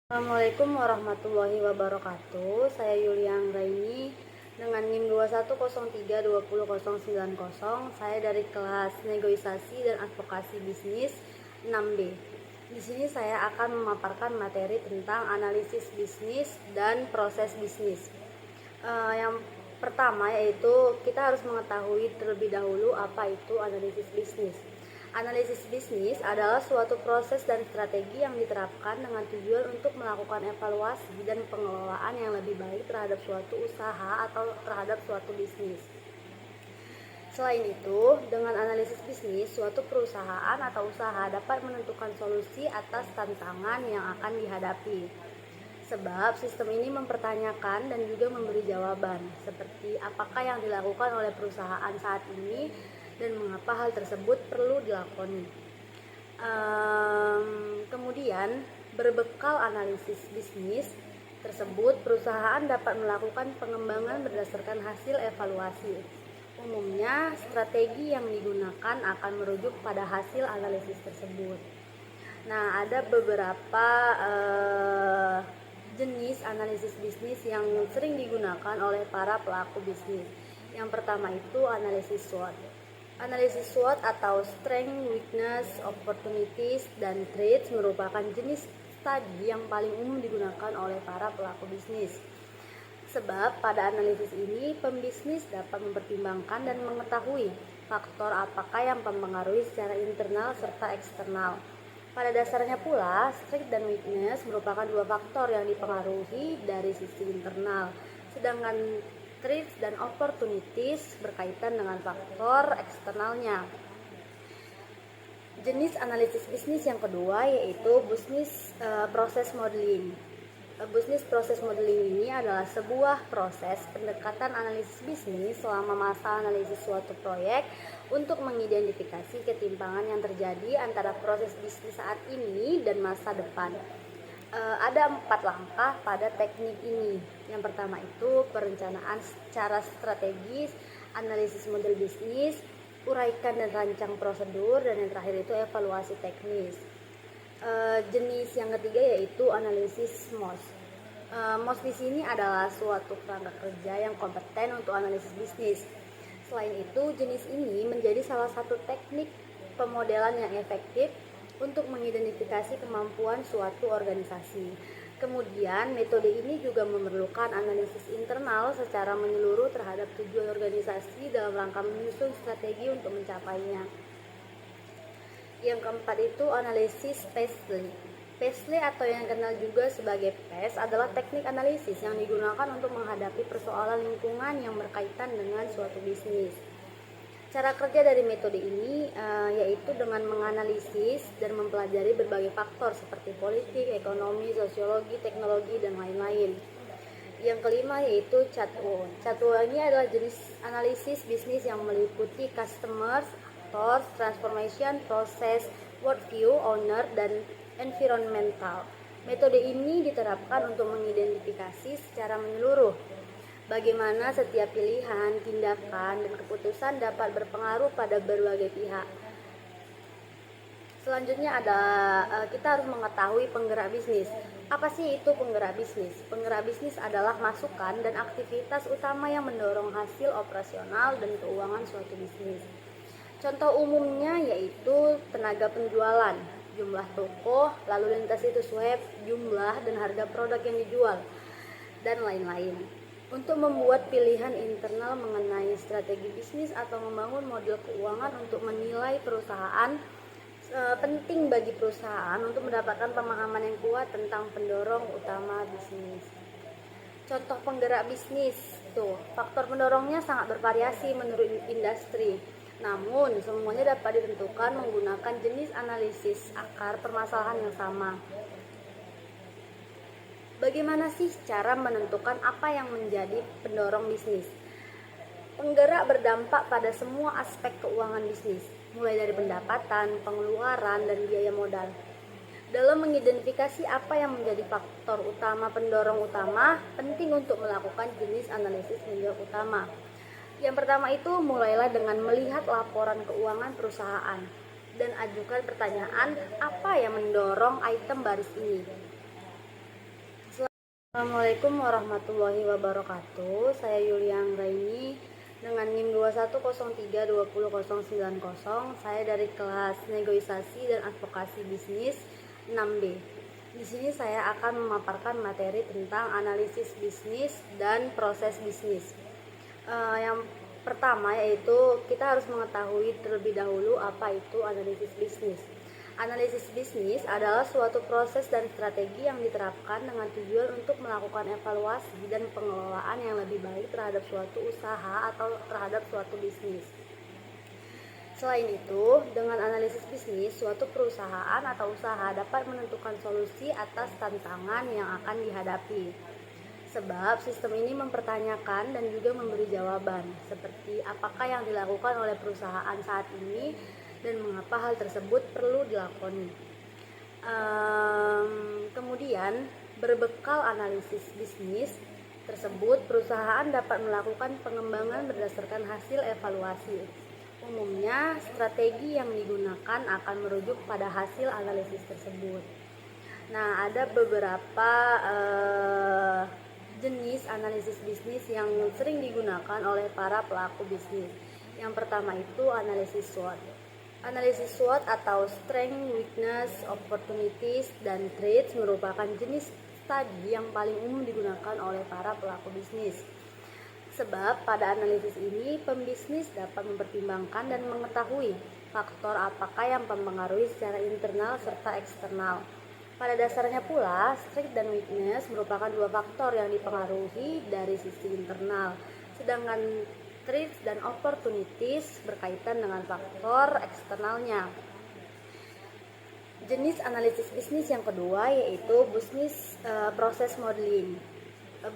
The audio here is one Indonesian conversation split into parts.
Assalamualaikum warahmatullahi wabarakatuh. Saya Yulian Raini dengan NIM 21032090. Saya dari kelas Negosiasi dan Advokasi Bisnis 6B. Di sini saya akan memaparkan materi tentang analisis bisnis dan proses bisnis. Yang pertama yaitu kita harus mengetahui terlebih dahulu apa itu analisis bisnis. Analisis bisnis adalah suatu proses dan strategi yang diterapkan dengan tujuan untuk melakukan evaluasi dan pengelolaan yang lebih baik terhadap suatu usaha atau terhadap suatu bisnis. Selain itu, dengan analisis bisnis, suatu perusahaan atau usaha dapat menentukan solusi atas tantangan yang akan dihadapi. Sebab sistem ini mempertanyakan dan juga memberi jawaban, seperti apakah yang dilakukan oleh perusahaan saat ini dan mengapa hal tersebut perlu dilakoni. Kemudian, berbekal analisis bisnis tersebut, perusahaan dapat melakukan pengembangan berdasarkan hasil evaluasi. Umumnya, strategi yang digunakan akan merujuk pada hasil analisis tersebut. Nah, ada beberapa jenis analisis bisnis yang sering digunakan oleh para pelaku bisnis. Yang pertama itu analisis SWOT. Analisis SWOT atau Strength, Weakness, Opportunities, dan Threats merupakan jenis studi yang paling umum digunakan oleh para pelaku bisnis. Sebab pada analisis ini, pembisnis dapat mempertimbangkan dan mengetahui faktor apakah yang mempengaruhi secara internal serta eksternal. Pada dasarnya pula, strength dan weakness merupakan dua faktor yang dipengaruhi dari sisi internal, sedangkan threats dan opportunities berkaitan dengan faktor eksternalnya. Jenis analisis bisnis yang kedua yaitu business process modeling. Business process modeling ini adalah sebuah proses pendekatan analisis bisnis selama masa analisis suatu proyek untuk mengidentifikasi ketimpangan yang terjadi antara proses bisnis saat ini dan masa depan. Ada 4 langkah pada teknik ini. Yang pertama itu perencanaan secara strategis, analisis model bisnis, uraikan dan rancang prosedur, dan yang terakhir itu evaluasi teknis. Jenis yang ketiga yaitu analisis MOS. MOS di sini adalah suatu kerangka kerja yang kompeten untuk analisis bisnis. Selain itu, jenis ini menjadi salah satu teknik pemodelan yang efektif untuk mengidentifikasi kemampuan suatu organisasi. Kemudian, metode ini juga memerlukan analisis internal secara menyeluruh terhadap tujuan organisasi dalam rangka menyusun strategi untuk mencapainya. Yang keempat itu analisis PESTLE. PESTLE atau yang dikenal juga sebagai PES adalah teknik analisis yang digunakan untuk menghadapi persoalan lingkungan yang berkaitan dengan suatu bisnis. Cara kerja dari metode ini yaitu dengan menganalisis dan mempelajari berbagai faktor seperti politik, ekonomi, sosiologi, teknologi, dan lain-lain. Yang kelima yaitu CHATWO. CHATWO ini adalah jenis analisis bisnis yang meliputi customers, transformation, proses, worldview, owner, dan environmental. Metode ini diterapkan untuk mengidentifikasi secara menyeluruh bagaimana setiap pilihan, tindakan, dan keputusan dapat berpengaruh pada berbagai pihak. Selanjutnya kita harus mengetahui penggerak bisnis. Apa sih itu penggerak bisnis? Penggerak bisnis adalah masukan dan aktivitas utama yang mendorong hasil operasional dan keuangan suatu bisnis. Contoh umumnya yaitu tenaga penjualan, jumlah toko, lalu lintas situs web, jumlah dan harga produk yang dijual, dan lain-lain. Untuk membuat pilihan internal mengenai strategi bisnis atau membangun model keuangan untuk menilai perusahaan, penting bagi perusahaan untuk mendapatkan pemahaman yang kuat tentang pendorong utama bisnis. Contoh penggerak bisnis, faktor pendorongnya sangat bervariasi menurut industri. Namun, semuanya dapat ditentukan menggunakan jenis analisis akar permasalahan yang sama. Bagaimana sih cara menentukan apa yang menjadi pendorong bisnis? Penggerak berdampak pada semua aspek keuangan bisnis, mulai dari pendapatan, pengeluaran, dan biaya modal. Dalam mengidentifikasi apa yang menjadi faktor utama pendorong utama, penting untuk melakukan jenis analisis pendorong utama. Yang pertama itu mulailah dengan melihat laporan keuangan perusahaan dan ajukan pertanyaan apa yang mendorong item baris ini. Assalamualaikum warahmatullahi wabarakatuh. Saya Yulia Anggraini dengan NIM 2103200090. Saya dari kelas Negosiasi dan Advokasi Bisnis 6B. Di sini saya akan memaparkan materi tentang analisis bisnis dan proses bisnis. Yang pertama yaitu kita harus mengetahui terlebih dahulu apa itu analisis bisnis. Analisis bisnis adalah suatu proses dan strategi yang diterapkan dengan tujuan untuk melakukan evaluasi dan pengelolaan yang lebih baik terhadap suatu usaha atau terhadap suatu bisnis. Selain itu, dengan analisis bisnis, suatu perusahaan atau usaha dapat menentukan solusi atas tantangan yang akan dihadapi. Sebab sistem ini mempertanyakan dan juga memberi jawaban, seperti apakah yang dilakukan oleh perusahaan saat ini dan mengapa hal tersebut perlu dilakoni. Kemudian, berbekal analisis bisnis tersebut, perusahaan dapat melakukan pengembangan berdasarkan hasil evaluasi. Umumnya, strategi yang digunakan akan merujuk pada hasil analisis tersebut. Nah, ada beberapa jenis analisis bisnis yang sering digunakan oleh para pelaku bisnis. Yang pertama itu analisis SWOT. Analisis SWOT atau Strength, Weakness, Opportunities, dan Threats merupakan jenis studi yang paling umum digunakan oleh para pelaku bisnis. Sebab pada analisis ini, pembisnis dapat mempertimbangkan dan mengetahui faktor apakah yang mempengaruhi secara internal serta eksternal. Pada dasarnya pula, Strength dan Weakness merupakan dua faktor yang dipengaruhi dari sisi internal, sedangkan Threats dan Opportunities berkaitan dengan faktor eksternalnya. Jenis analisis bisnis yang kedua yaitu Business Process Modeling.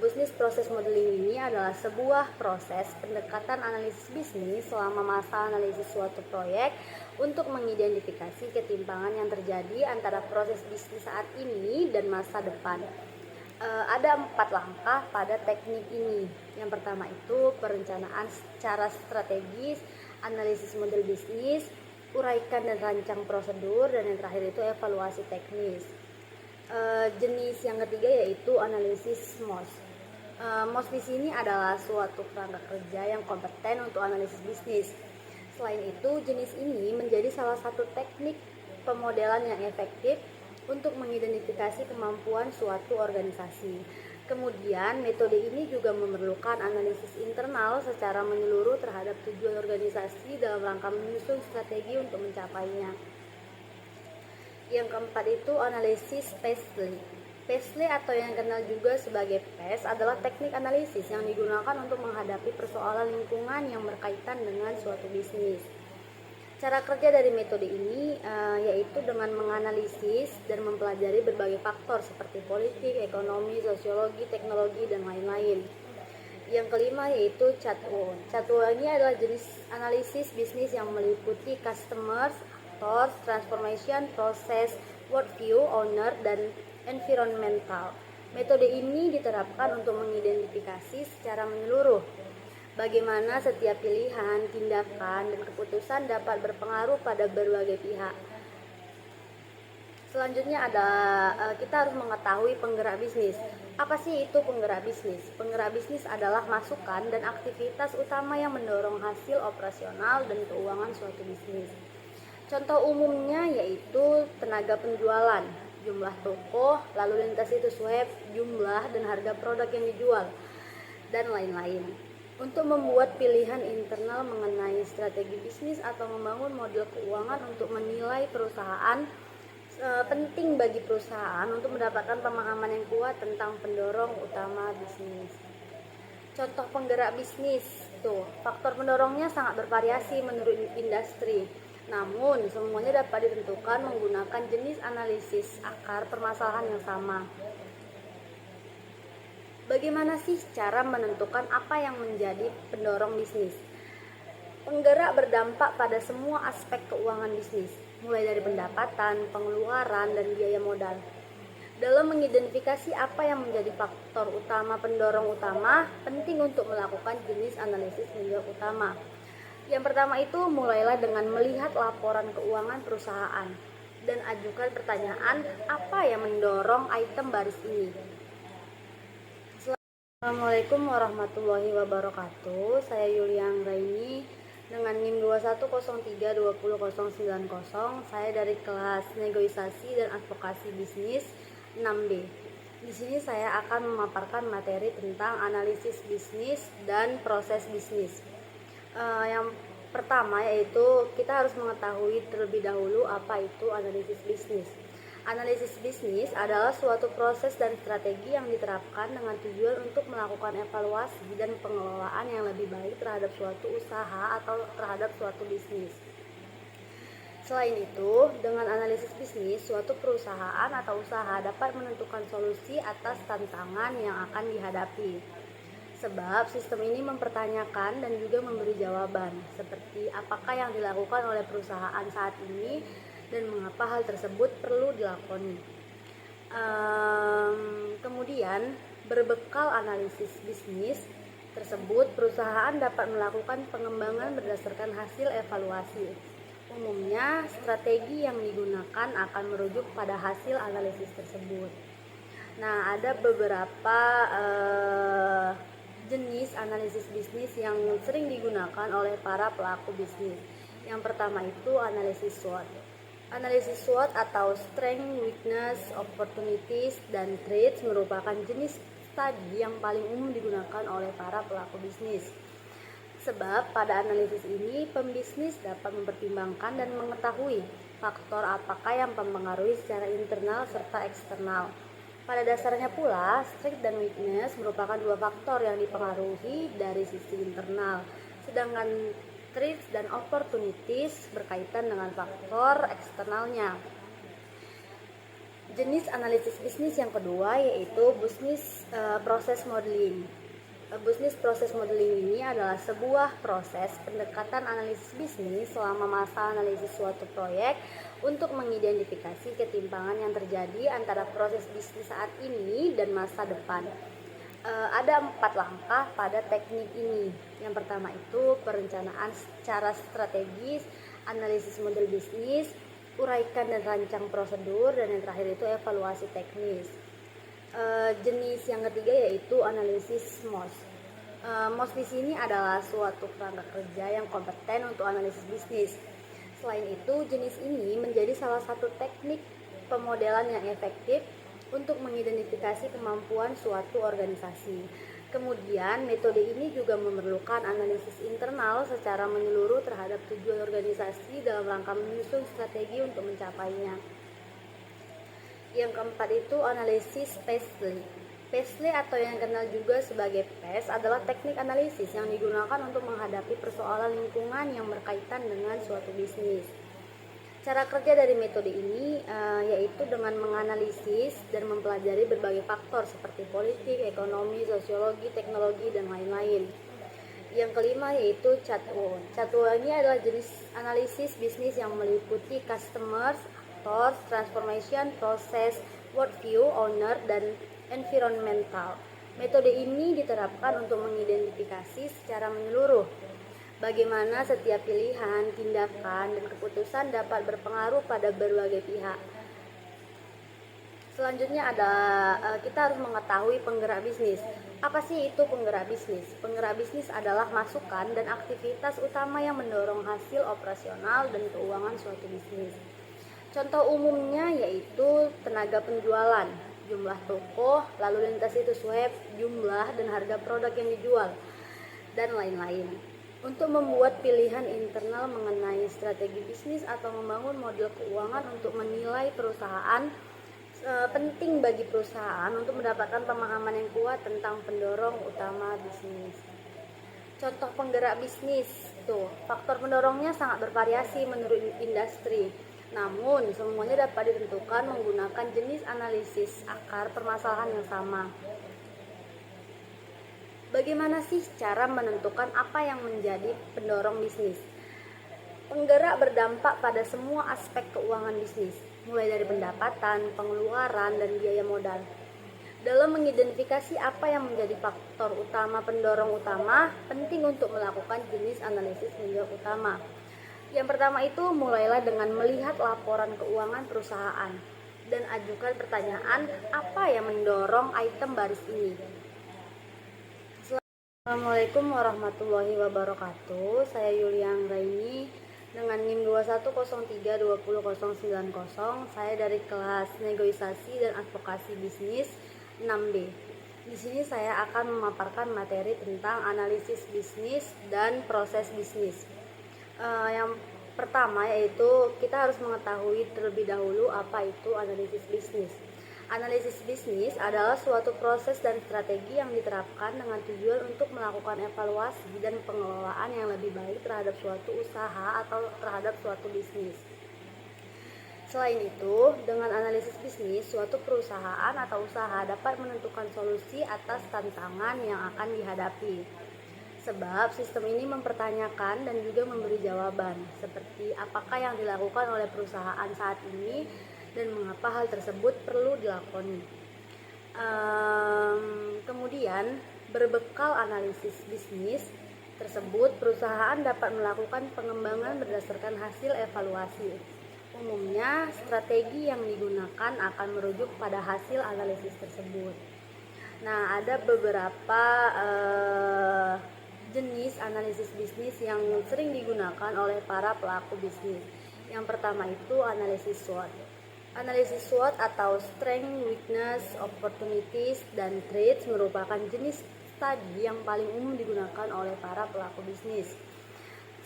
Business Process Modeling ini adalah sebuah proses pendekatan analisis bisnis selama masa analisis suatu proyek untuk mengidentifikasi ketimpangan yang terjadi antara proses bisnis saat ini dan masa depan. Ada 4 langkah pada teknik ini. Yang pertama itu perencanaan secara strategis, analisis model bisnis, uraikan dan rancang prosedur, dan yang terakhir itu evaluasi teknis. Jenis yang ketiga yaitu analisis MOS. MOS di sini adalah suatu kerangka kerja yang kompeten untuk analisis bisnis. Selain itu, jenis ini menjadi salah satu teknik pemodelan yang efektif untuk mengidentifikasi kemampuan suatu organisasi. Kemudian, metode ini juga memerlukan analisis internal secara menyeluruh terhadap tujuan organisasi dalam rangka menyusun strategi untuk mencapainya. Yang keempat itu analisis Paisley. Paisley atau yang dikenal juga sebagai PES adalah teknik analisis yang digunakan untuk menghadapi persoalan lingkungan yang berkaitan dengan suatu bisnis. Cara kerja dari metode ini yaitu dengan menganalisis dan mempelajari berbagai faktor seperti politik, ekonomi, sosiologi, teknologi, dan lain-lain. Yang kelima yaitu CHATWO. CHATWO ini adalah jenis analisis bisnis yang meliputi customers, actors, transformation, proses, worldview, owner, dan environmental. Metode ini diterapkan untuk mengidentifikasi secara menyeluruh bagaimana setiap pilihan, tindakan, dan keputusan dapat berpengaruh pada berbagai pihak. Selanjutnya kita harus mengetahui penggerak bisnis. Apa sih itu penggerak bisnis? Penggerak bisnis adalah masukan dan aktivitas utama yang mendorong hasil operasional dan keuangan suatu bisnis. Contoh umumnya yaitu tenaga penjualan, jumlah toko, lalu lintas situs web, jumlah dan harga produk yang dijual, dan lain-lain. Untuk membuat pilihan internal mengenai strategi bisnis atau membangun model keuangan untuk menilai perusahaan, penting bagi perusahaan untuk mendapatkan pemahaman yang kuat tentang pendorong utama bisnis. Contoh penggerak bisnis, faktor pendorongnya sangat bervariasi menurut industri. Namun, semuanya dapat ditentukan menggunakan jenis analisis akar permasalahan yang sama. Bagaimana sih cara menentukan apa yang menjadi pendorong bisnis? Penggerak berdampak pada semua aspek keuangan bisnis, mulai dari pendapatan, pengeluaran, dan biaya modal. Dalam mengidentifikasi apa yang menjadi faktor utama pendorong utama, penting untuk melakukan jenis analisis pendorong utama. Yang pertama itu mulailah dengan melihat laporan keuangan perusahaan dan ajukan pertanyaan apa yang mendorong item baris ini. Assalamualaikum warahmatullahi wabarakatuh. Saya Yulia Anggraini dengan NIM 21032090. Saya dari kelas Negosiasi dan Advokasi Bisnis 6B. Di sini saya akan memaparkan materi tentang analisis bisnis dan proses bisnis. Yang pertama yaitu kita harus mengetahui terlebih dahulu apa itu analisis bisnis. Analisis bisnis adalah suatu proses dan strategi yang diterapkan dengan tujuan untuk melakukan evaluasi dan pengelolaan yang lebih baik terhadap suatu usaha atau terhadap suatu bisnis. Selain itu, dengan analisis bisnis, suatu perusahaan atau usaha dapat menentukan solusi atas tantangan yang akan dihadapi. Sebab sistem ini mempertanyakan dan juga memberi jawaban, seperti apakah yang dilakukan oleh perusahaan saat ini dan mengapa hal tersebut perlu dilakoni. Kemudian, berbekal analisis bisnis tersebut, perusahaan dapat melakukan pengembangan berdasarkan hasil evaluasi. Umumnya, strategi yang digunakan akan merujuk pada hasil analisis tersebut. Nah, ada beberapa jenis analisis bisnis yang sering digunakan oleh para pelaku bisnis. Yang pertama itu analisis SWOT. Analisis SWOT atau Strength, Weakness, Opportunities, dan Threats merupakan jenis studi yang paling umum digunakan oleh para pelaku bisnis. Sebab pada analisis ini, pembisnis dapat mempertimbangkan dan mengetahui faktor apakah yang mempengaruhi secara internal serta eksternal. Pada dasarnya pula, strength dan weakness merupakan dua faktor yang dipengaruhi dari sisi internal, sedangkan threats dan opportunities berkaitan dengan faktor eksternalnya. Jenis analisis bisnis yang kedua yaitu business process modeling. Business process modeling ini adalah sebuah proses pendekatan analisis bisnis selama masa analisis suatu proyek untuk mengidentifikasi ketimpangan yang terjadi antara proses bisnis saat ini dan masa depan. Ada 4 langkah pada teknik ini. Yang pertama itu perencanaan secara strategis, analisis model bisnis, uraikan dan rancang prosedur, dan yang terakhir itu evaluasi teknis. Jenis yang ketiga yaitu analisis MOS. MOS di sini adalah suatu kerangka kerja yang kompeten untuk analisis bisnis. Selain itu, jenis ini menjadi salah satu teknik pemodelan yang efektif untuk mengidentifikasi kemampuan suatu organisasi. Kemudian, metode ini juga memerlukan analisis internal secara menyeluruh terhadap tujuan organisasi dalam rangka menyusun strategi untuk mencapainya. Yang keempat itu analisis PESTLE. PESTLE atau yang dikenal juga sebagai PES adalah teknik analisis yang digunakan untuk menghadapi persoalan lingkungan yang berkaitan dengan suatu bisnis. Cara kerja dari metode ini yaitu dengan menganalisis dan mempelajari berbagai faktor seperti politik, ekonomi, sosiologi, teknologi, dan lain-lain. Yang kelima yaitu CHATWO. CHATWO ini adalah jenis analisis bisnis yang meliputi customers, actors, transformation, proses, worldview, owner, dan environmental. Metode ini diterapkan untuk mengidentifikasi secara menyeluruh bagaimana setiap pilihan, tindakan, dan keputusan dapat berpengaruh pada berbagai pihak. Selanjutnya kita harus mengetahui penggerak bisnis. Apa sih itu penggerak bisnis? Penggerak bisnis adalah masukan dan aktivitas utama yang mendorong hasil operasional dan keuangan suatu bisnis. Contoh umumnya yaitu tenaga penjualan, jumlah toko, lalu lintas situs web, jumlah dan harga produk yang dijual, dan lain-lain. Untuk membuat pilihan internal mengenai strategi bisnis atau membangun model keuangan untuk menilai perusahaan, penting bagi perusahaan untuk mendapatkan pemahaman yang kuat tentang pendorong utama bisnis. Contoh penggerak bisnis, faktor pendorongnya sangat bervariasi menurut industri. Namun, semuanya dapat ditentukan menggunakan jenis analisis akar permasalahan yang sama. Bagaimana sih cara menentukan apa yang menjadi pendorong bisnis? Penggerak berdampak pada semua aspek keuangan bisnis, mulai dari pendapatan, pengeluaran, dan biaya modal. Dalam mengidentifikasi apa yang menjadi faktor utama pendorong utama, penting untuk melakukan jenis analisis pendorong utama. Yang pertama itu mulailah dengan melihat laporan keuangan perusahaan dan ajukan pertanyaan apa yang mendorong item baris ini. Assalamualaikum warahmatullahi wabarakatuh. Saya Yuliang Raini dengan NIM 2103200090. Saya dari kelas Negosiasi dan Advokasi Bisnis 6B. Di sini saya akan memaparkan materi tentang analisis bisnis dan proses bisnis. Yang pertama yaitu kita harus mengetahui terlebih dahulu apa itu analisis bisnis. Analisis bisnis adalah suatu proses dan strategi yang diterapkan dengan tujuan untuk melakukan evaluasi dan pengelolaan yang lebih baik terhadap suatu usaha atau terhadap suatu bisnis. Selain itu, dengan analisis bisnis, suatu perusahaan atau usaha dapat menentukan solusi atas tantangan yang akan dihadapi. Sebab sistem ini mempertanyakan dan juga memberi jawaban, seperti apakah yang dilakukan oleh perusahaan saat ini dan mengapa hal tersebut perlu dilakoni. Kemudian, berbekal analisis bisnis tersebut, perusahaan dapat melakukan pengembangan berdasarkan hasil evaluasi. Umumnya, strategi yang digunakan akan merujuk pada hasil analisis tersebut. Nah, ada beberapa jenis analisis bisnis yang sering digunakan oleh para pelaku bisnis. Yang pertama itu analisis SWOT. Analisis SWOT atau Strength, Weakness, Opportunities, dan Threats merupakan jenis studi yang paling umum digunakan oleh para pelaku bisnis.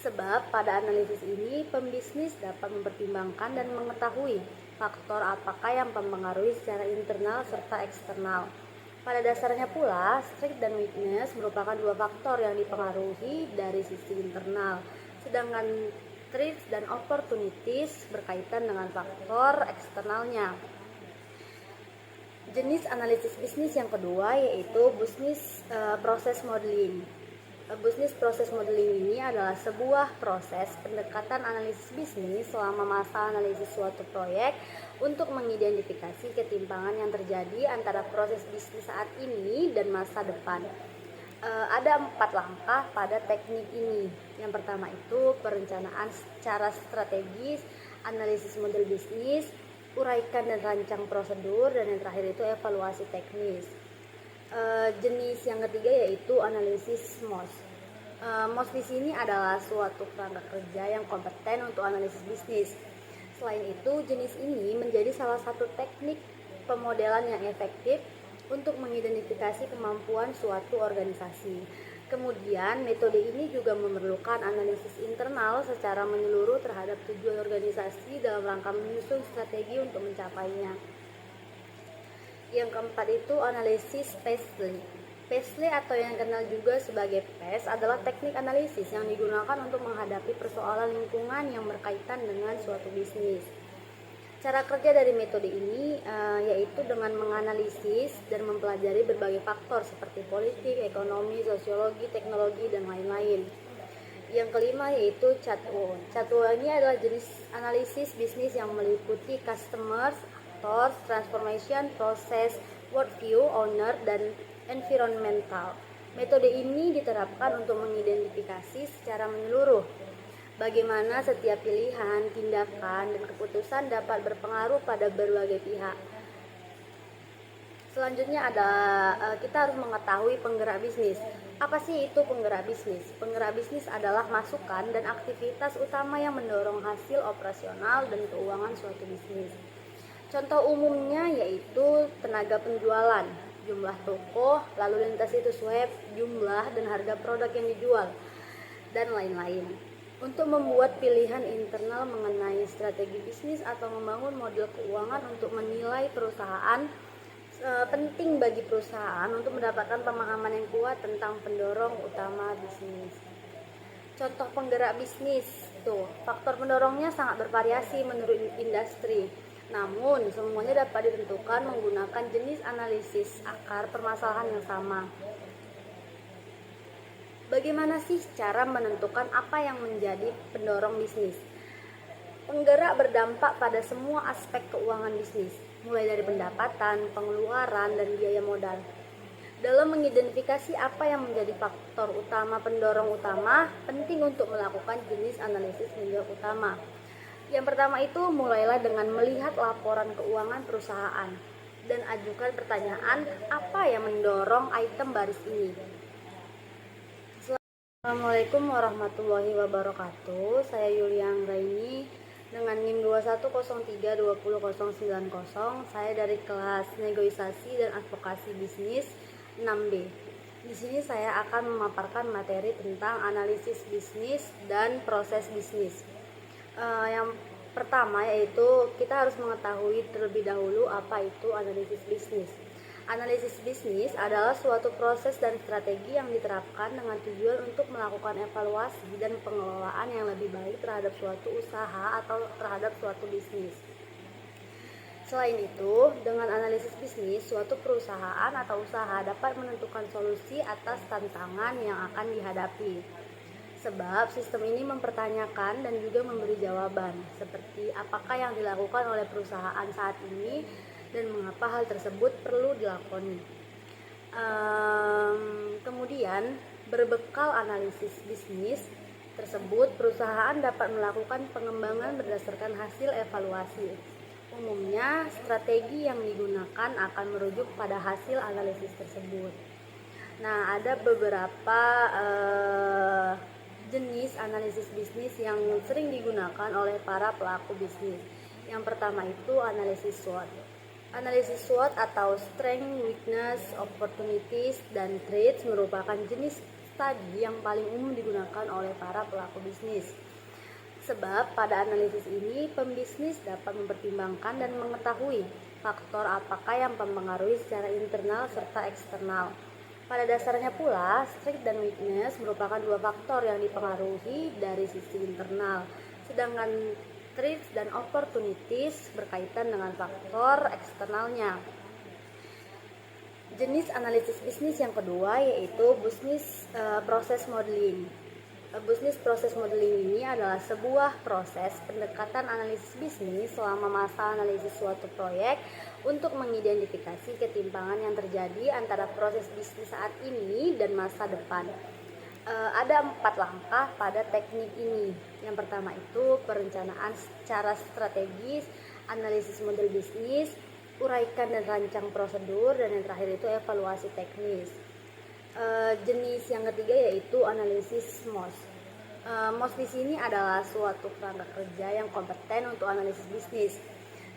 Sebab pada analisis ini pembisnis dapat mempertimbangkan dan mengetahui faktor apakah yang mempengaruhi secara internal serta eksternal. Pada dasarnya pula, strength dan weakness merupakan dua faktor yang dipengaruhi dari sisi internal, sedangkan threats dan opportunities berkaitan dengan faktor eksternalnya. Jenis analisis bisnis yang kedua yaitu business process modeling. Business process modeling ini adalah sebuah proses pendekatan analisis bisnis selama masa analisis suatu proyek untuk mengidentifikasi ketimpangan yang terjadi antara proses bisnis saat ini dan masa depan. Ada 4 langkah pada teknik ini. Yang pertama itu perencanaan secara strategis, analisis model bisnis, uraikan dan rancang prosedur, dan yang terakhir itu evaluasi teknis. Jenis yang ketiga yaitu analisis MOS. MOS di sini adalah suatu kerangka kerja yang kompeten untuk analisis bisnis. Selain itu, jenis ini menjadi salah satu teknik pemodelan yang efektif untuk mengidentifikasi kemampuan suatu organisasi. Kemudian, metode ini juga memerlukan analisis internal secara menyeluruh terhadap tujuan organisasi dalam rangka menyusun strategi untuk mencapainya. Yang keempat itu analisis PESTLE. PESTLE atau yang dikenal juga sebagai PES adalah teknik analisis yang digunakan untuk menghadapi persoalan lingkungan yang berkaitan dengan suatu bisnis. Cara kerja dari metode ini yaitu dengan menganalisis dan mempelajari berbagai faktor seperti politik, ekonomi, sosiologi, teknologi, dan lain-lain. Yang kelima yaitu CHATWO. CHATWO ini adalah jenis analisis bisnis yang meliputi customers, actors, transformation, process, worldview, owner, dan environmental. Metode ini diterapkan untuk mengidentifikasi secara menyeluruh bagaimana setiap pilihan, tindakan, dan keputusan dapat berpengaruh pada berbagai pihak. Selanjutnya kita harus mengetahui penggerak bisnis. Apa sih itu penggerak bisnis? Penggerak bisnis adalah masukan dan aktivitas utama yang mendorong hasil operasional dan keuangan suatu bisnis. Contoh umumnya yaitu tenaga penjualan, jumlah toko, lalu lintas situs web, jumlah dan harga produk yang dijual, dan lain-lain. Untuk membuat pilihan internal mengenai strategi bisnis atau membangun model keuangan untuk menilai perusahaan, penting bagi perusahaan untuk mendapatkan pemahaman yang kuat tentang pendorong utama bisnis. Contoh penggerak bisnis, faktor pendorongnya sangat bervariasi menurut industri. Namun, semuanya dapat ditentukan menggunakan jenis analisis akar permasalahan yang sama. Bagaimana sih cara menentukan apa yang menjadi pendorong bisnis? Penggerak berdampak pada semua aspek keuangan bisnis, mulai dari pendapatan, pengeluaran, dan biaya modal. Dalam mengidentifikasi apa yang menjadi faktor utama pendorong utama, penting untuk melakukan jenis analisis pendorong utama. Yang pertama itu mulailah dengan melihat laporan keuangan perusahaan dan ajukan pertanyaan apa yang mendorong item baris ini. Assalamualaikum warahmatullahi wabarakatuh. Saya Yulia Anggraini dengan NIM 2103200090. Saya dari kelas Negosiasi dan Advokasi Bisnis 6B. Di sini saya akan memaparkan materi tentang analisis bisnis dan proses bisnis. Yang pertama yaitu kita harus mengetahui terlebih dahulu apa itu analisis bisnis. Analisis bisnis adalah suatu proses dan strategi yang diterapkan dengan tujuan untuk melakukan evaluasi dan pengelolaan yang lebih baik terhadap suatu usaha atau terhadap suatu bisnis. Selain itu, dengan analisis bisnis, suatu perusahaan atau usaha dapat menentukan solusi atas tantangan yang akan dihadapi. Sebab sistem ini mempertanyakan dan juga memberi jawaban, seperti apakah yang dilakukan oleh perusahaan saat ini dan mengapa hal tersebut perlu dilakoni. Kemudian, berbekal analisis bisnis tersebut, perusahaan dapat melakukan pengembangan berdasarkan hasil evaluasi. Umumnya, strategi yang digunakan akan merujuk pada hasil analisis tersebut. Nah, ada beberapa jenis analisis bisnis yang sering digunakan oleh para pelaku bisnis. Yang pertama itu analisis SWOT. Analisis SWOT atau Strength, Weakness, Opportunities, dan Threats merupakan jenis studi yang paling umum digunakan oleh para pelaku bisnis. Sebab pada analisis ini, pembisnis dapat mempertimbangkan dan mengetahui faktor apakah yang mempengaruhi secara internal serta eksternal. Pada dasarnya pula, strength dan weakness merupakan dua faktor yang dipengaruhi dari sisi internal, sedangkan threats dan opportunities berkaitan dengan faktor eksternalnya. Jenis analisis bisnis yang kedua yaitu business process modeling. Business process modeling ini adalah sebuah proses pendekatan analisis bisnis selama masa analisis suatu proyek untuk mengidentifikasi ketimpangan yang terjadi antara proses bisnis saat ini dan masa depan. Ada 4 langkah pada teknik ini. Yang pertama itu perencanaan secara strategis, analisis model bisnis, uraikan dan rancang prosedur, dan yang terakhir itu evaluasi teknis. Jenis yang ketiga yaitu analisis MOS. MOS di sini adalah suatu kerangka kerja yang kompeten untuk analisis bisnis.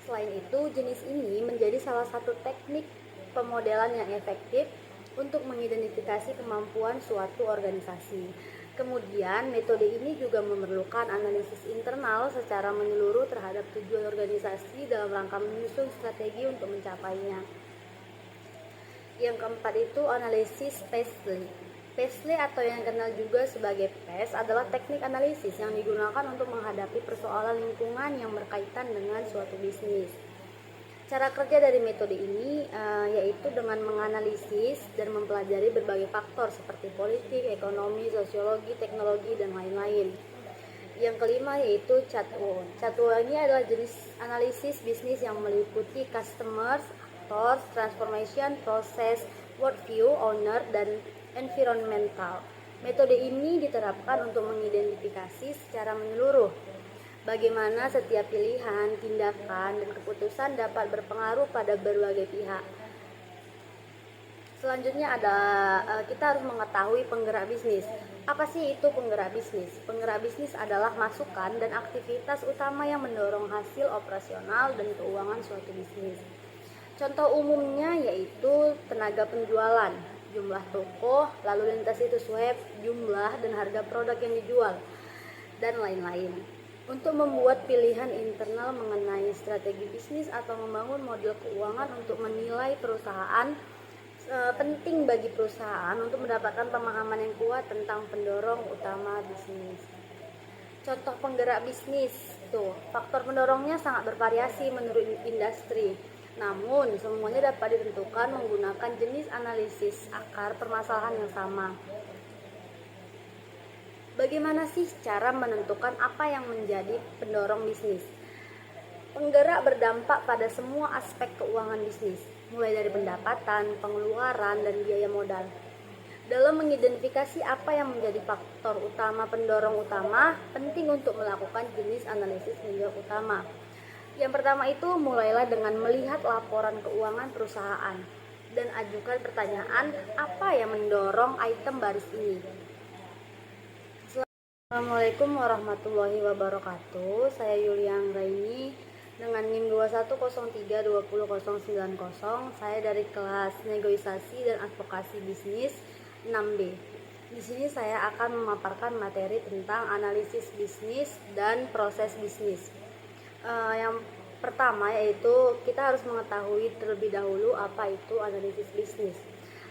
Selain itu, jenis ini menjadi salah satu teknik pemodelan yang efektif untuk mengidentifikasi kemampuan suatu organisasi. Kemudian, metode ini juga memerlukan analisis internal secara menyeluruh terhadap tujuan organisasi dalam rangka menyusun strategi untuk mencapainya. Yang keempat itu analisis PESTLE. PESTLE atau yang dikenal juga sebagai PES adalah teknik analisis yang digunakan untuk menghadapi persoalan lingkungan yang berkaitan dengan suatu bisnis. Cara kerja dari metode ini yaitu dengan menganalisis dan mempelajari berbagai faktor seperti politik, ekonomi, sosiologi, teknologi, dan lain-lain. Yang kelima yaitu CHATWO. CHATWO ini adalah jenis analisis bisnis yang meliputi customers, actors, transformation, process, worldview, owner, dan environmental. Metode ini diterapkan untuk mengidentifikasi secara menyeluruh bagaimana setiap pilihan, tindakan, dan keputusan dapat berpengaruh pada berbagai pihak. Selanjutnya kita harus mengetahui penggerak bisnis. Apa sih itu penggerak bisnis? Penggerak bisnis adalah masukan dan aktivitas utama yang mendorong hasil operasional dan keuangan suatu bisnis. Contoh umumnya yaitu tenaga penjualan, jumlah toko, lalu lintas situs web, jumlah dan harga produk yang dijual, dan lain-lain. Untuk membuat pilihan internal mengenai strategi bisnis atau membangun model keuangan untuk menilai perusahaan, penting bagi perusahaan untuk mendapatkan pemahaman yang kuat tentang pendorong utama bisnis. Contoh penggerak bisnis, faktor pendorongnya sangat bervariasi menurut industri. Namun, semuanya dapat ditentukan menggunakan jenis analisis akar permasalahan yang sama. Bagaimana sih cara menentukan apa yang menjadi pendorong bisnis? Penggerak berdampak pada semua aspek keuangan bisnis, mulai dari pendapatan, pengeluaran, dan biaya modal. Dalam mengidentifikasi apa yang menjadi faktor utama pendorong utama, penting untuk melakukan jenis analisis pendorong utama. Yang pertama itu mulailah dengan melihat laporan keuangan perusahaan dan ajukan pertanyaan apa yang mendorong item baris ini. Assalamualaikum warahmatullahi wabarakatuh. Saya Yulian Raini dengan NIM 21032090. Saya dari kelas Negosiasi dan Advokasi Bisnis 6B. Di sini saya akan memaparkan materi tentang analisis bisnis dan proses bisnis. Yang pertama yaitu kita harus mengetahui terlebih dahulu apa itu analisis bisnis.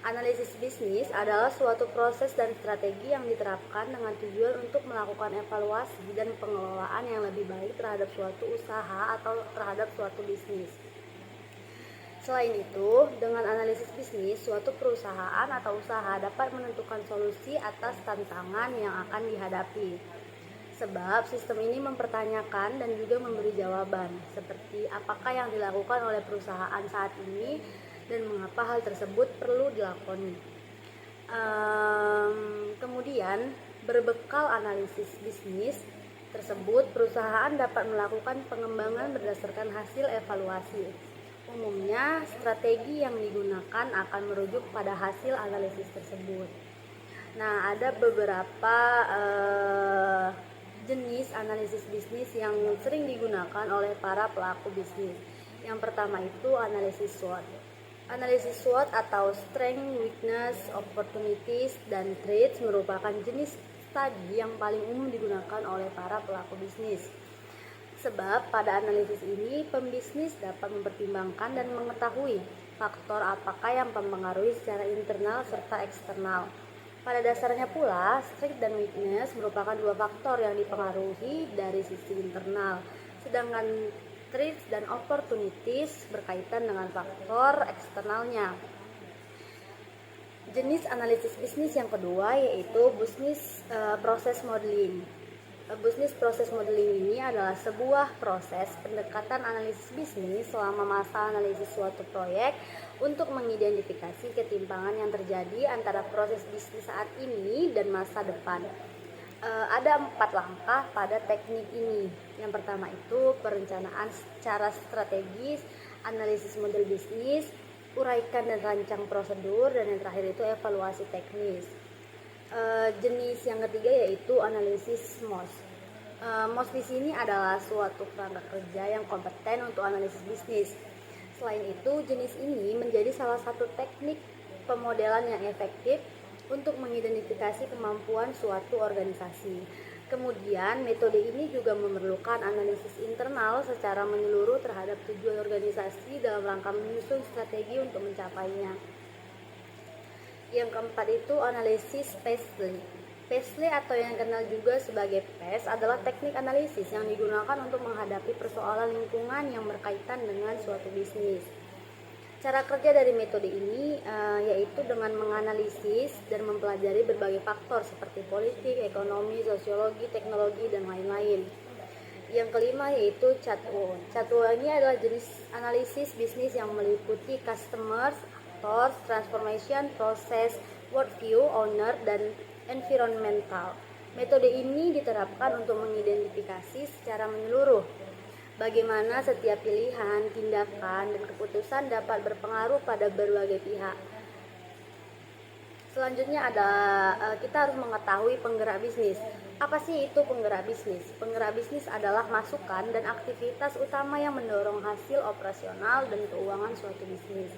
Analisis bisnis adalah suatu proses dan strategi yang diterapkan dengan tujuan untuk melakukan evaluasi dan pengelolaan yang lebih baik terhadap suatu usaha atau terhadap suatu bisnis. Selain itu, dengan analisis bisnis, suatu perusahaan atau usaha dapat menentukan solusi atas tantangan yang akan dihadapi. Sebab sistem ini mempertanyakan dan juga memberi jawaban, seperti apakah yang dilakukan oleh perusahaan saat ini dan mengapa hal tersebut perlu dilakoni. Kemudian, berbekal analisis bisnis tersebut, perusahaan dapat melakukan pengembangan berdasarkan hasil evaluasi. Umumnya, strategi yang digunakan akan merujuk pada hasil analisis tersebut. Nah, ada beberapa jenis analisis bisnis yang sering digunakan oleh para pelaku bisnis. Yang pertama itu analisis SWOT. Analisis SWOT atau Strength, Weakness, Opportunities, dan Threats merupakan jenis studi yang paling umum digunakan oleh para pelaku bisnis. Sebab pada analisis ini, pembisnis dapat mempertimbangkan dan mengetahui faktor apakah yang mempengaruhi secara internal serta eksternal. Pada dasarnya pula, strength dan weakness merupakan dua faktor yang dipengaruhi dari sisi internal, sedangkan threats dan opportunities berkaitan dengan faktor eksternalnya. Jenis analisis bisnis yang kedua yaitu business process modeling. Business process modeling ini adalah sebuah proses pendekatan analisis bisnis selama masa analisis suatu proyek untuk mengidentifikasi ketimpangan yang terjadi antara proses bisnis saat ini dan masa depan. Ada 4 langkah pada teknik ini. Yang pertama itu perencanaan secara strategis, analisis model bisnis, uraikan dan rancang prosedur, dan yang terakhir itu evaluasi teknis. Jenis yang ketiga yaitu analisis MOS. MOS di sini adalah suatu kerangka kerja yang kompeten untuk analisis bisnis. Selain itu, jenis ini menjadi salah satu teknik pemodelan yang efektif untuk mengidentifikasi kemampuan suatu organisasi. Kemudian, metode ini juga memerlukan analisis internal secara menyeluruh terhadap tujuan organisasi dalam rangka menyusun strategi untuk mencapainya. Yang keempat itu analisis PESTLE. PESTLE atau yang dikenal juga sebagai PES adalah teknik analisis yang digunakan untuk menghadapi persoalan lingkungan yang berkaitan dengan suatu bisnis. Cara kerja dari metode ini yaitu dengan menganalisis dan mempelajari berbagai faktor seperti politik, ekonomi, sosiologi, teknologi, dan lain-lain. Yang kelima yaitu CHATWO. CHATWO ini adalah jenis analisis bisnis yang meliputi customers, transformation, proses, worldview, owner, dan environmental. Metode ini diterapkan untuk mengidentifikasi secara menyeluruh bagaimana setiap pilihan, tindakan, dan keputusan dapat berpengaruh pada berbagai pihak. Selanjutnya kita harus mengetahui penggerak bisnis. Apa sih itu penggerak bisnis? Penggerak bisnis adalah masukan dan aktivitas utama yang mendorong hasil operasional dan keuangan suatu bisnis.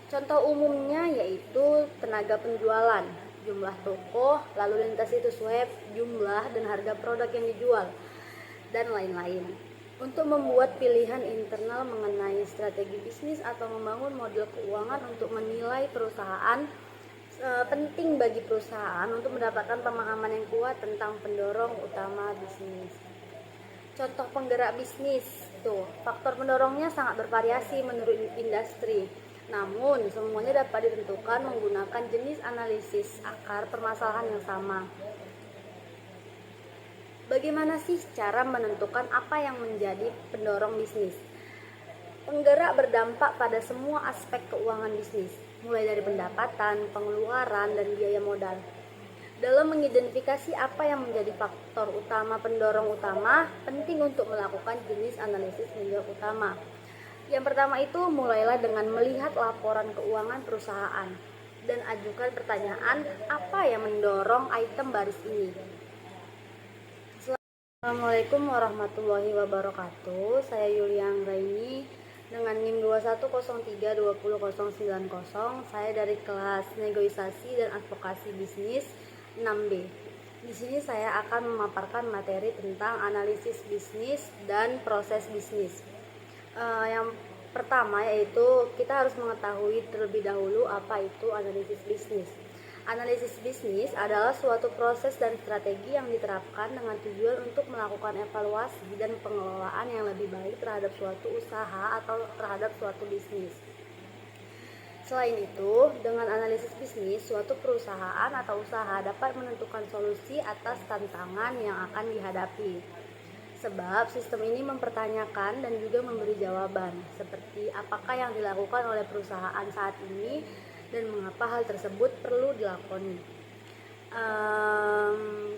Contoh umumnya yaitu tenaga penjualan, jumlah toko, lalu lintas situs web, jumlah dan harga produk yang dijual, dan lain-lain. Untuk membuat pilihan internal mengenai strategi bisnis atau membangun model keuangan untuk menilai perusahaan, penting bagi perusahaan untuk mendapatkan pemahaman yang kuat tentang pendorong utama bisnis. Contoh penggerak bisnis, faktor pendorongnya sangat bervariasi menurut industri. Namun, semuanya dapat ditentukan menggunakan jenis analisis akar permasalahan yang sama. Bagaimana sih cara menentukan apa yang menjadi pendorong bisnis? Penggerak berdampak pada semua aspek keuangan bisnis, mulai dari pendapatan, pengeluaran, dan biaya modal. Dalam mengidentifikasi apa yang menjadi faktor utama pendorong utama, penting untuk melakukan jenis analisis pendorong utama. Yang pertama itu mulailah dengan melihat laporan keuangan perusahaan dan ajukan pertanyaan apa yang mendorong item baris ini. Assalamualaikum warahmatullahi wabarakatuh. Saya Yulia Anggraini dengan NIM 2103200090. Saya dari kelas Negosiasi dan Advokasi Bisnis 6B. Di sini saya akan memaparkan materi tentang analisis bisnis dan proses bisnis. Yang pertama yaitu kita harus mengetahui terlebih dahulu apa itu analisis bisnis. Analisis bisnis adalah suatu proses dan strategi yang diterapkan dengan tujuan untuk melakukan evaluasi dan pengelolaan yang lebih baik terhadap suatu usaha atau terhadap suatu bisnis. Selain itu, dengan analisis bisnis, suatu perusahaan atau usaha dapat menentukan solusi atas tantangan yang akan dihadapi. Sebab sistem ini mempertanyakan dan juga memberi jawaban, seperti apakah yang dilakukan oleh perusahaan saat ini dan mengapa hal tersebut perlu dilakoni.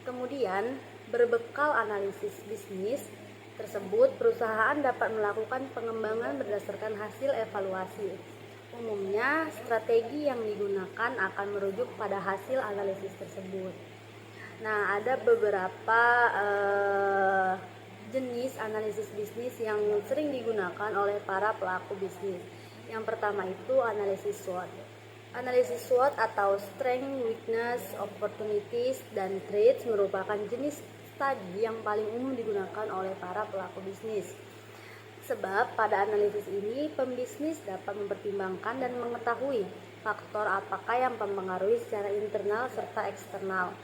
Kemudian, berbekal analisis bisnis tersebut, perusahaan dapat melakukan pengembangan berdasarkan hasil evaluasi. Umumnya, strategi yang digunakan akan merujuk pada hasil analisis tersebut. Nah, ada beberapa jenis analisis bisnis yang sering digunakan oleh para pelaku bisnis. Yang pertama itu analisis SWOT. Analisis SWOT atau Strength, Weakness, Opportunities, dan Threats merupakan jenis studi yang paling umum digunakan oleh para pelaku bisnis. Sebab pada analisis ini, pembisnis dapat mempertimbangkan dan mengetahui faktor apakah yang mempengaruhi secara internal serta eksternal.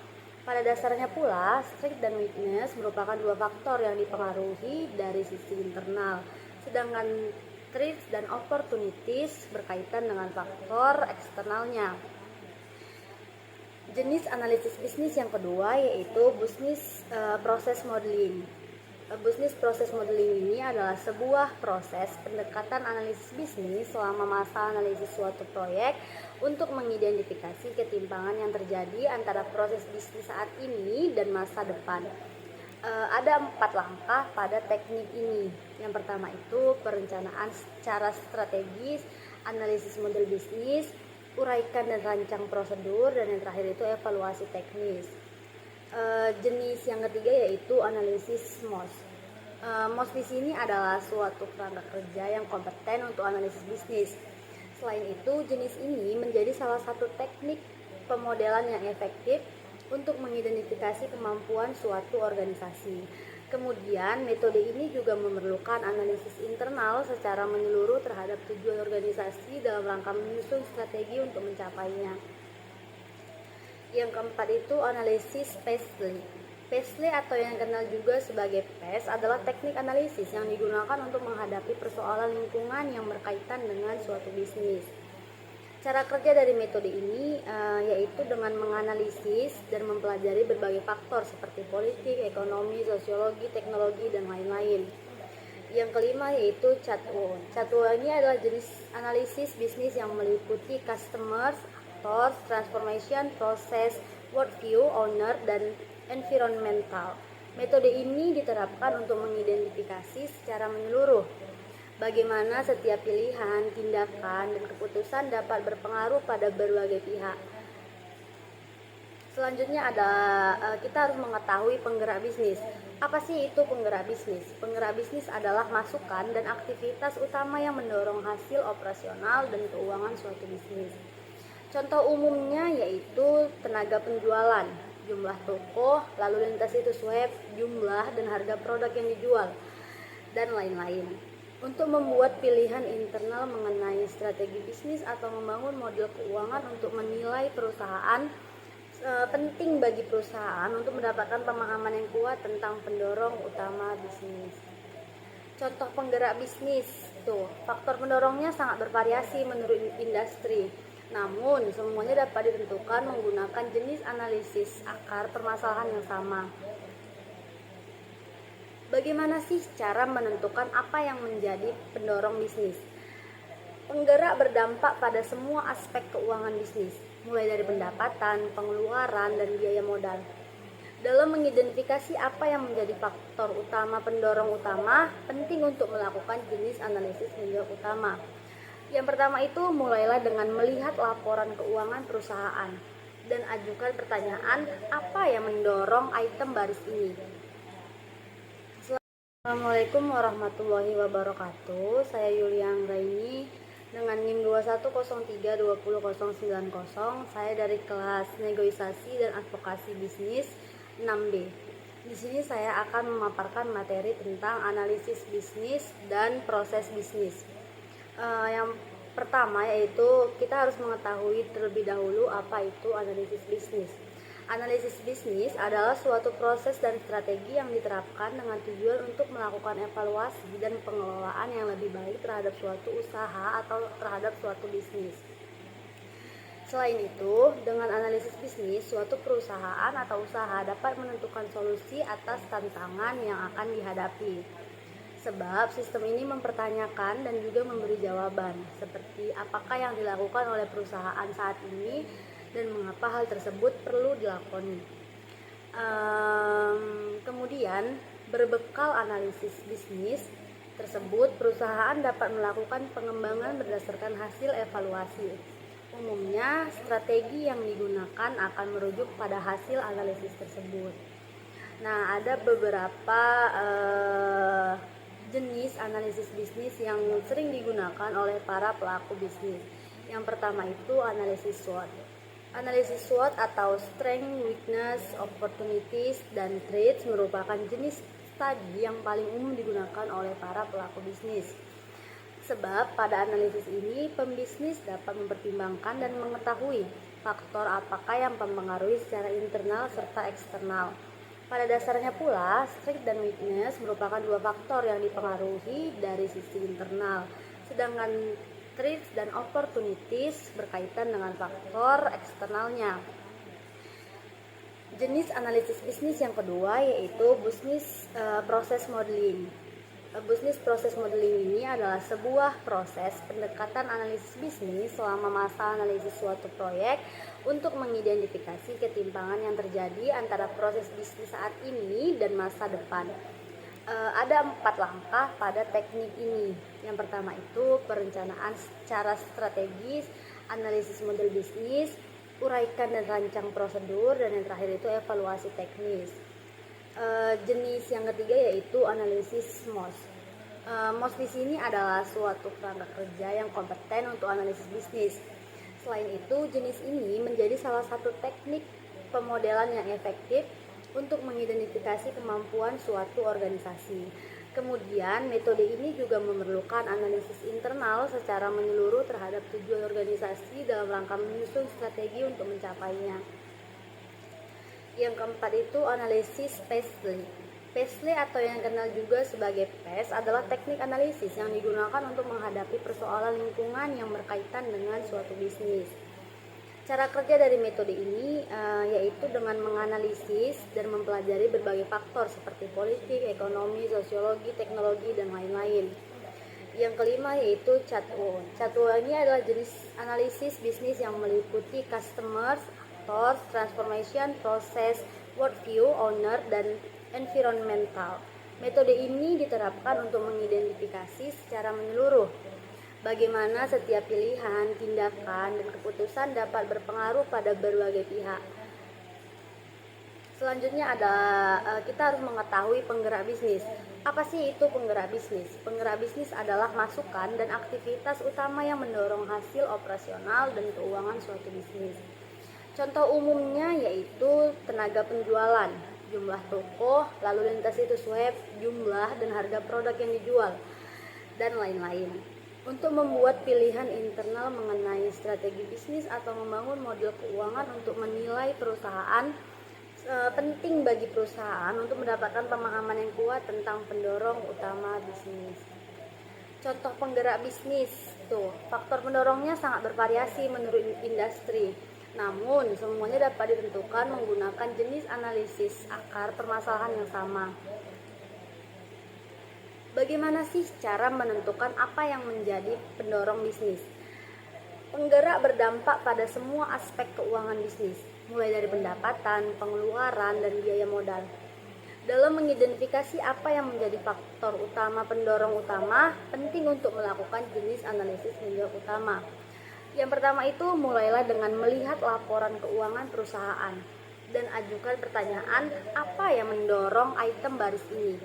Pada dasarnya pula, Strength dan Weakness merupakan dua faktor yang dipengaruhi dari sisi internal, sedangkan Threats dan Opportunities berkaitan dengan faktor eksternalnya. Jenis analisis bisnis yang kedua yaitu Business Process Modeling. Business Process Modeling ini adalah sebuah proses pendekatan analisis bisnis selama masa analisis suatu proyek untuk mengidentifikasi ketimpangan yang terjadi antara proses bisnis saat ini dan masa depan. Ada 4 langkah pada teknik ini. Yang pertama itu perencanaan secara strategis, analisis model bisnis, uraikan dan rancang prosedur, dan yang terakhir itu evaluasi teknis. Jenis yang ketiga yaitu analisis MOS. MOS di sini adalah suatu kerangka kerja yang kompeten untuk analisis bisnis. Selain itu, jenis ini menjadi salah satu teknik pemodelan yang efektif untuk mengidentifikasi kemampuan suatu organisasi. Kemudian, metode ini juga memerlukan analisis internal secara menyeluruh terhadap tujuan organisasi dalam rangka menyusun strategi untuk mencapainya. Yang keempat itu analisis Paisley. Paisley atau yang dikenal juga sebagai PES adalah teknik analisis yang digunakan untuk menghadapi persoalan lingkungan yang berkaitan dengan suatu bisnis. Cara kerja dari metode ini yaitu dengan menganalisis dan mempelajari berbagai faktor seperti politik, ekonomi, sosiologi, teknologi, dan lain-lain. Yang kelima yaitu CHATWO. CHATWO ini adalah jenis analisis bisnis yang meliputi customers, actors, transformation, process, worldview, owner, dan environmental. Metode ini diterapkan untuk mengidentifikasi secara menyeluruh bagaimana setiap pilihan, tindakan, dan keputusan dapat berpengaruh pada berbagai pihak. Selanjutnya kita harus mengetahui penggerak bisnis. Apa sih itu penggerak bisnis? Penggerak bisnis adalah masukan dan aktivitas utama yang mendorong hasil operasional dan keuangan suatu bisnis. Contoh umumnya yaitu tenaga penjualan, jumlah toko, lalu lintas situs web, jumlah dan harga produk yang dijual, dan lain-lain. Untuk membuat pilihan internal mengenai strategi bisnis atau membangun model keuangan untuk menilai perusahaan, penting bagi perusahaan untuk mendapatkan pemahaman yang kuat tentang pendorong utama bisnis. Contoh penggerak bisnis, faktor pendorongnya sangat bervariasi menurut industri. Namun, semuanya dapat ditentukan menggunakan jenis analisis akar permasalahan yang sama. Bagaimana sih cara menentukan apa yang menjadi pendorong bisnis? Penggerak berdampak pada semua aspek keuangan bisnis, mulai dari pendapatan, pengeluaran, dan biaya modal. Dalam mengidentifikasi apa yang menjadi faktor utama pendorong utama, penting untuk melakukan jenis analisis menjawab utama. Yang pertama itu mulailah dengan melihat laporan keuangan perusahaan dan ajukan pertanyaan apa yang mendorong item baris ini. Assalamualaikum warahmatullahi wabarakatuh. Saya Yulia Anggraini dengan NIM 21032090. Saya dari kelas Negosiasi dan Advokasi Bisnis 6B. Di sini saya akan memaparkan materi tentang analisis bisnis dan proses bisnis. Yang pertama yaitu kita harus mengetahui terlebih dahulu apa itu analisis bisnis. Analisis bisnis adalah suatu proses dan strategi yang diterapkan dengan tujuan untuk melakukan evaluasi dan pengelolaan yang lebih baik terhadap suatu usaha atau terhadap suatu bisnis. Selain itu, dengan analisis bisnis, suatu perusahaan atau usaha dapat menentukan solusi atas tantangan yang akan dihadapi. Sebab sistem ini mempertanyakan dan juga memberi jawaban, seperti apakah yang dilakukan oleh perusahaan saat ini dan mengapa hal tersebut perlu dilakoni. Kemudian, berbekal analisis bisnis tersebut, perusahaan dapat melakukan pengembangan berdasarkan hasil evaluasi. Umumnya, strategi yang digunakan akan merujuk pada hasil analisis tersebut. Nah, ada beberapa jenis analisis bisnis yang sering digunakan oleh para pelaku bisnis. Yang pertama itu analisis SWOT. Analisis SWOT atau Strength, Weakness, Opportunities, dan Threats merupakan jenis studi yang paling umum digunakan oleh para pelaku bisnis. Sebab pada analisis ini, pembisnis dapat mempertimbangkan dan mengetahui faktor apakah yang mempengaruhi secara internal serta eksternal. Pada dasarnya pula, strength dan weakness merupakan dua faktor yang dipengaruhi dari sisi internal, sedangkan threats dan opportunities berkaitan dengan faktor eksternalnya. Jenis analisis bisnis yang kedua yaitu business process modeling. Business process modeling ini adalah sebuah proses pendekatan analisis bisnis selama masa analisis suatu proyek untuk mengidentifikasi ketimpangan yang terjadi antara proses bisnis saat ini dan masa depan. Ada 4 langkah pada teknik ini. Yang pertama itu perencanaan secara strategis, analisis model bisnis, uraikan dan rancang prosedur, dan yang terakhir itu evaluasi teknis. Jenis yang ketiga yaitu analisis MOS. MOS di sini adalah suatu kerangka kerja yang kompeten untuk analisis bisnis. Selain itu, jenis ini menjadi salah satu teknik pemodelan yang efektif untuk mengidentifikasi kemampuan suatu organisasi. Kemudian, metode ini juga memerlukan analisis internal secara menyeluruh terhadap tujuan organisasi dalam rangka menyusun strategi untuk mencapainya. Yang keempat itu analisis PESTLE. PESTLE atau yang dikenal juga sebagai PES adalah teknik analisis yang digunakan untuk menghadapi persoalan lingkungan yang berkaitan dengan suatu bisnis. Cara kerja dari metode ini yaitu dengan menganalisis dan mempelajari berbagai faktor seperti politik, ekonomi, sosiologi, teknologi, dan lain-lain. Yang kelima yaitu CHATWO. CHATWO ini adalah jenis analisis bisnis yang meliputi customers, actors, transformation, proses, worldview, owner, dan environmental. Metode ini diterapkan untuk mengidentifikasi secara menyeluruh bagaimana setiap pilihan, tindakan, dan keputusan dapat berpengaruh pada berbagai pihak. Selanjutnya kita harus mengetahui penggerak bisnis. Apa sih itu penggerak bisnis? Penggerak bisnis adalah masukan dan aktivitas utama yang mendorong hasil operasional dan keuangan suatu bisnis. Contoh umumnya yaitu tenaga penjualan, jumlah toko, lalu lintas situs web, jumlah dan harga produk yang dijual, dan lain-lain. Untuk membuat pilihan internal mengenai strategi bisnis atau membangun model keuangan untuk menilai perusahaan, penting bagi perusahaan untuk mendapatkan pemahaman yang kuat tentang pendorong utama bisnis. Contoh penggerak bisnis, faktor pendorongnya sangat bervariasi menurut industri. Namun, semuanya dapat ditentukan menggunakan jenis analisis akar permasalahan yang sama. Bagaimana sih cara menentukan apa yang menjadi pendorong bisnis? Penggerak berdampak pada semua aspek keuangan bisnis, mulai dari pendapatan, pengeluaran, dan biaya modal. Dalam mengidentifikasi apa yang menjadi faktor utama pendorong utama, penting untuk melakukan jenis analisis pendorong utama. Yang pertama itu mulailah dengan melihat laporan keuangan perusahaan dan ajukan pertanyaan apa yang mendorong item baris ini.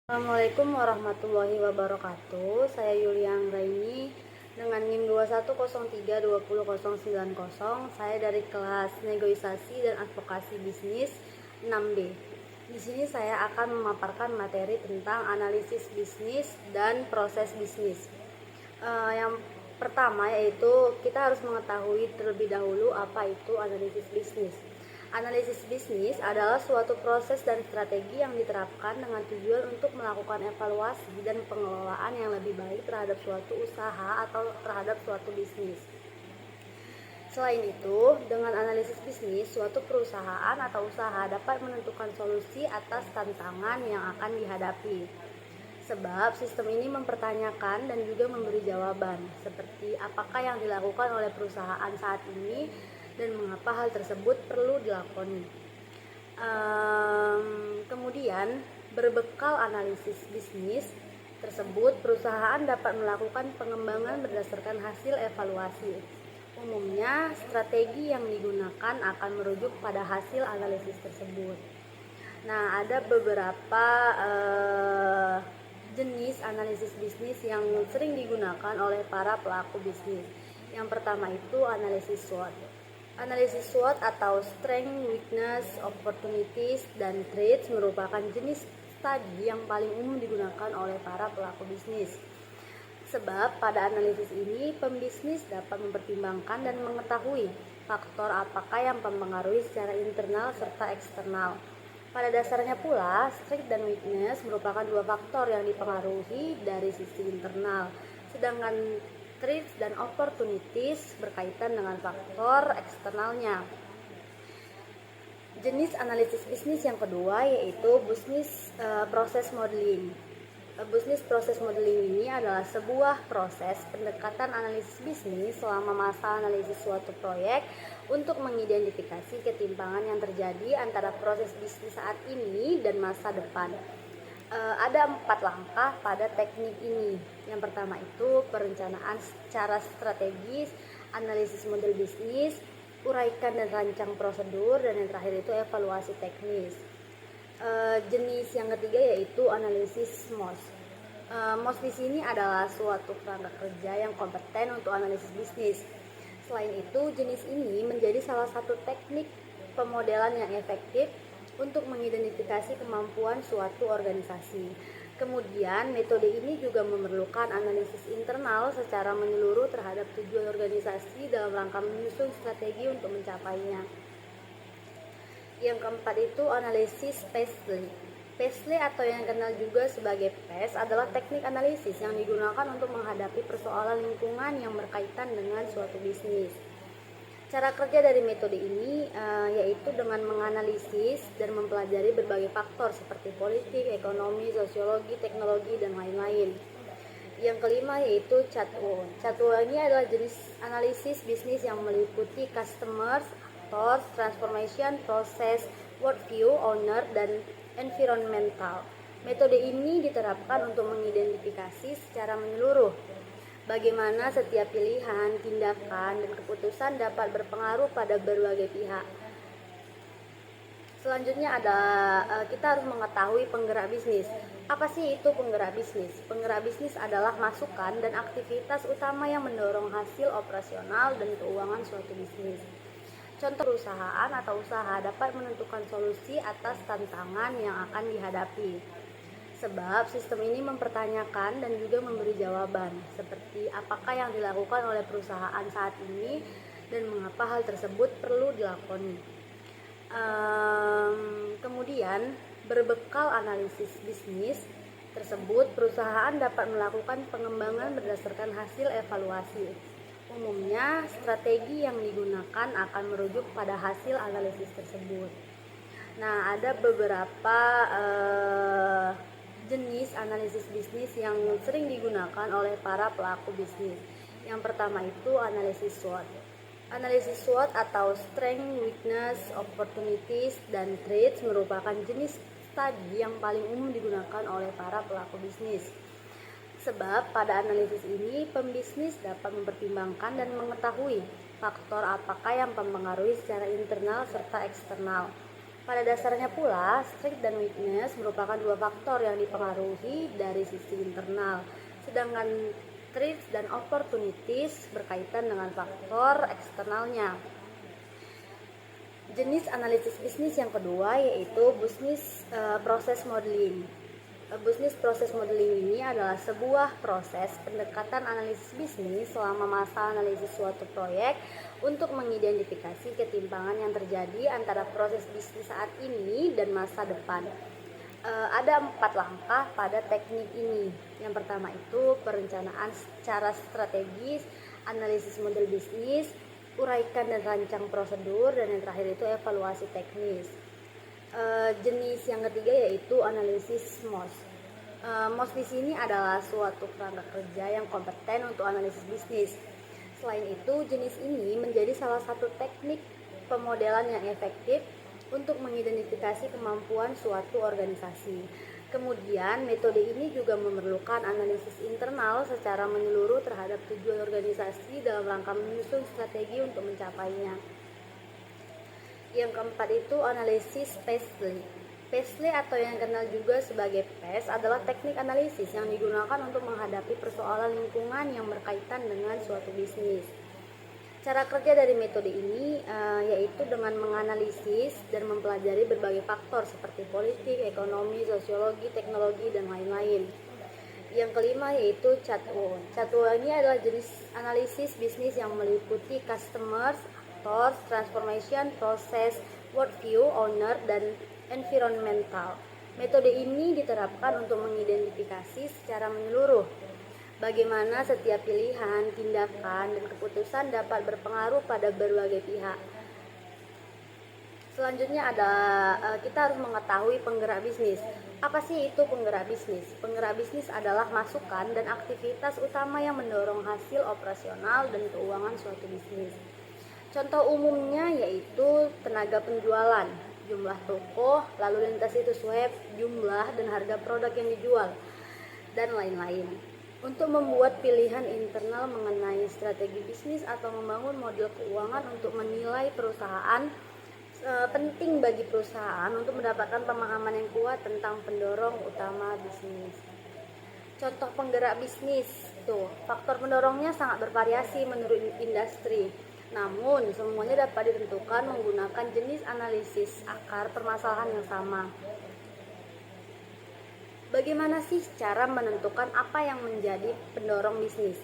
Assalamualaikum warahmatullahi wabarakatuh. Saya Yuliang Raini dengan NIM 21032090. Saya dari kelas Negosiasi dan Advokasi Bisnis 6B. Di sini saya akan memaparkan materi tentang analisis bisnis dan proses bisnis. Yang pertama yaitu kita harus mengetahui terlebih dahulu apa itu analisis bisnis. Analisis bisnis adalah suatu proses dan strategi yang diterapkan dengan tujuan untuk melakukan evaluasi dan pengelolaan yang lebih baik terhadap suatu usaha atau terhadap suatu bisnis. Selain itu, dengan analisis bisnis, suatu perusahaan atau usaha dapat menentukan solusi atas tantangan yang akan dihadapi. Sebab sistem ini mempertanyakan dan juga memberi jawaban, seperti apakah yang dilakukan oleh perusahaan saat ini dan mengapa hal tersebut perlu dilakoni. Kemudian, berbekal analisis bisnis tersebut, perusahaan dapat melakukan pengembangan berdasarkan hasil evaluasi. Umumnya, strategi yang digunakan akan merujuk pada hasil analisis tersebut. Nah, ada beberapa jenis analisis bisnis yang sering digunakan oleh para pelaku bisnis. Yang pertama itu analisis SWOT. Analisis SWOT atau Strength, Weakness, Opportunities, dan Threats merupakan jenis studi yang paling umum digunakan oleh para pelaku bisnis. Sebab pada analisis ini, pembisnis dapat mempertimbangkan dan mengetahui faktor apakah yang mempengaruhi secara internal serta eksternal. Pada dasarnya pula, strength dan weakness merupakan dua faktor yang dipengaruhi dari sisi internal, sedangkan threats dan opportunities berkaitan dengan faktor eksternalnya. Jenis analisis bisnis yang kedua yaitu business process modeling. Business process modeling ini adalah sebuah proses pendekatan analisis bisnis selama masa analisis suatu proyek untuk mengidentifikasi ketimpangan yang terjadi antara proses bisnis saat ini dan masa depan. Ada 4 langkah pada teknik ini. Yang pertama itu perencanaan secara strategis, analisis model bisnis, uraikan dan rancang prosedur, dan yang terakhir itu evaluasi teknis. Jenis yang ketiga yaitu analisis MOS. MOS di sini adalah suatu kerangka kerja yang kompeten untuk analisis bisnis. Selain itu, jenis ini menjadi salah satu teknik pemodelan yang efektif untuk mengidentifikasi kemampuan suatu organisasi. Kemudian, metode ini juga memerlukan analisis internal secara menyeluruh terhadap tujuan organisasi dalam rangka menyusun strategi untuk mencapainya. Yang keempat itu analisis PESTLE. PESTLE atau yang dikenal juga sebagai PES adalah teknik analisis yang digunakan untuk menghadapi persoalan lingkungan yang berkaitan dengan suatu bisnis. Cara kerja dari metode ini yaitu dengan menganalisis dan mempelajari berbagai faktor seperti politik, ekonomi, sosiologi, teknologi, dan lain-lain. Yang kelima yaitu CHATWO. CHATWO ini adalah jenis analisis bisnis yang meliputi customers, actors, transformation, process, worldview, owner, dan environmental. Metode ini diterapkan untuk mengidentifikasi secara menyeluruh bagaimana setiap pilihan, tindakan, dan keputusan dapat berpengaruh pada berbagai pihak. Selanjutnya kita harus mengetahui penggerak bisnis. Apa sih itu penggerak bisnis? Penggerak bisnis adalah masukan dan aktivitas utama yang mendorong hasil operasional dan keuangan suatu bisnis. Contoh perusahaan atau usaha dapat menentukan solusi atas tantangan yang akan dihadapi. Sebab sistem ini mempertanyakan dan juga memberi jawaban, seperti apakah yang dilakukan oleh perusahaan saat ini dan mengapa hal tersebut perlu dilakoni. Kemudian, berbekal analisis bisnis tersebut, perusahaan dapat melakukan pengembangan berdasarkan hasil evaluasi. Umumnya, strategi yang digunakan akan merujuk pada hasil analisis tersebut. Nah, ada beberapa jenis analisis bisnis yang sering digunakan oleh para pelaku bisnis. Yang pertama itu analisis SWOT. Analisis SWOT atau Strength, Weakness, Opportunities, dan Threats merupakan jenis studi yang paling umum digunakan oleh para pelaku bisnis. Sebab pada analisis ini, pembisnis dapat mempertimbangkan dan mengetahui faktor apakah yang mempengaruhi secara internal serta eksternal. Pada dasarnya pula, strength dan weakness merupakan dua faktor yang dipengaruhi dari sisi internal, sedangkan threats dan opportunities berkaitan dengan faktor eksternalnya. Jenis analisis bisnis yang kedua yaitu bisnis proses modeling. Bisnis proses modeling ini adalah sebuah proses pendekatan analisis bisnis selama masa analisis suatu proyek untuk mengidentifikasi ketimpangan yang terjadi antara proses bisnis saat ini dan masa depan. Ada 4 langkah pada teknik ini. Yang pertama itu perencanaan secara strategis, analisis model bisnis, uraikan dan rancang prosedur, dan yang terakhir itu evaluasi teknis. Jenis yang ketiga yaitu analisis MOS. MOS di sini adalah suatu kerangka kerja yang kompeten untuk analisis bisnis. Selain itu, jenis ini menjadi salah satu teknik pemodelan yang efektif untuk mengidentifikasi kemampuan suatu organisasi. Kemudian, metode ini juga memerlukan analisis internal secara menyeluruh terhadap tujuan organisasi dalam rangka menyusun strategi untuk mencapainya. Yang keempat itu analisis Paisley. Paisley atau yang dikenal juga sebagai PES adalah teknik analisis yang digunakan untuk menghadapi persoalan lingkungan yang berkaitan dengan suatu bisnis. Cara kerja dari metode ini yaitu dengan menganalisis dan mempelajari berbagai faktor seperti politik, ekonomi, sosiologi, teknologi, dan lain-lain. Yang kelima yaitu CHATWO. CHATWO ini adalah jenis analisis bisnis yang meliputi customers, actors, transformation, process, worldview, owner, dan environmental. Metode ini diterapkan untuk mengidentifikasi secara menyeluruh bagaimana setiap pilihan, tindakan, dan keputusan dapat berpengaruh pada berbagai pihak. Selanjutnya kita harus mengetahui penggerak bisnis. Apa sih itu penggerak bisnis? Penggerak bisnis adalah masukan dan aktivitas utama yang mendorong hasil operasional dan keuangan suatu bisnis. Contoh umumnya yaitu tenaga penjualan, jumlah toko, lalu lintas situs web, jumlah dan harga produk yang dijual, dan lain-lain. Untuk membuat pilihan internal mengenai strategi bisnis atau membangun model keuangan untuk menilai perusahaan, penting bagi perusahaan untuk mendapatkan pemahaman yang kuat tentang pendorong utama bisnis. Contoh penggerak bisnis, faktor pendorongnya sangat bervariasi menurut industri. Namun, semuanya dapat ditentukan menggunakan jenis analisis akar permasalahan yang sama. Bagaimana sih cara menentukan apa yang menjadi pendorong bisnis?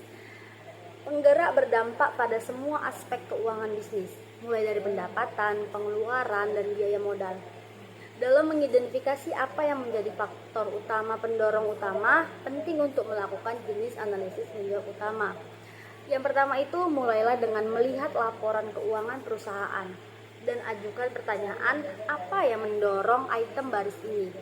Penggerak berdampak pada semua aspek keuangan bisnis, mulai dari pendapatan, pengeluaran, dan biaya modal. Dalam mengidentifikasi apa yang menjadi faktor utama pendorong utama, penting untuk melakukan jenis analisis menjawab utama. Yang pertama itu mulailah dengan melihat laporan keuangan perusahaan dan ajukan pertanyaan apa yang mendorong item baris ini.